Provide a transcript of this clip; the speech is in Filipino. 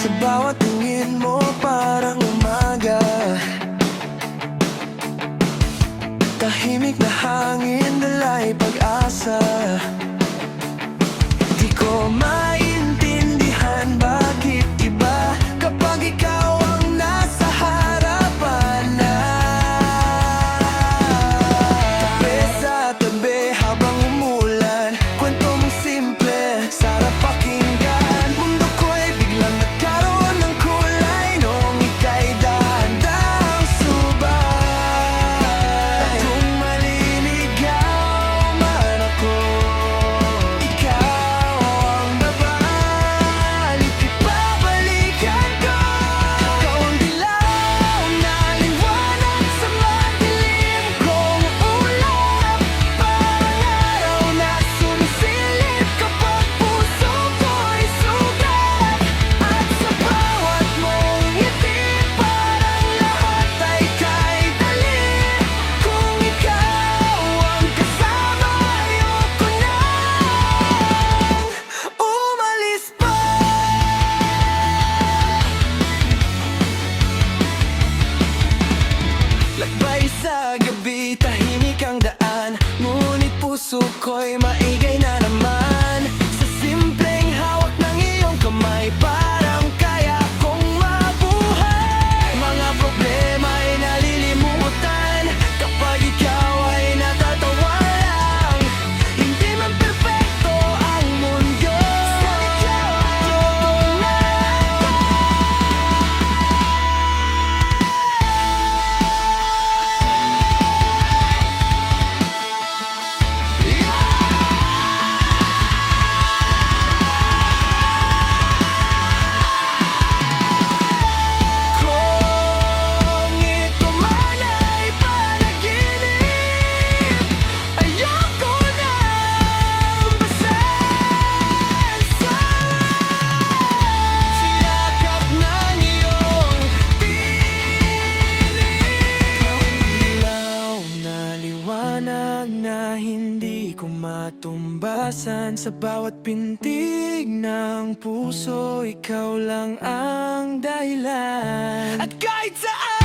Sa bawat tingin mo parang umaga. Tahimik na hangin, dalay pag-asa. Di ko maintindihan bakit iba kapag ikaw ang nasa harapan na. Tabi sa tabi habang umulan, kwento mong simple, sarap pakinggan. Mundo ko'y biglang nagkaroon ng kulay nung ika'y dahan-dahang subay. Kung maliligaw man ako, ikaw ang babalik, ibabalikan ko. Ikaw ang dilaw na liwanag sa madilim kong ulap. Parang araw na sumisilip kapag puso ko'y sugat. At sa bawat mong ngiti parang lahat ay kay dali. Kung ikaw ang kasama, ayoko nang umalis pa. Lakbay sa gabi, tahimik ang daan, ngunit puso ko'y maigay na naman. Sa simpleng hawak ng iyong kamay, parang kaya kong mabuhay. Mga problema ay nalilimutan kapag ikaw ay natatawa lang. Hindi man perfecto ang mundo, sa ikaw ayoko na. Kung ito man ay panaginip, ayoko nang basahin sa siyakap ng iyong piling. Ilaw na liwanag na hindi ko matumbasan. Sa bawat pintig ng puso, ikaw lang ang dahilan. At kahit saan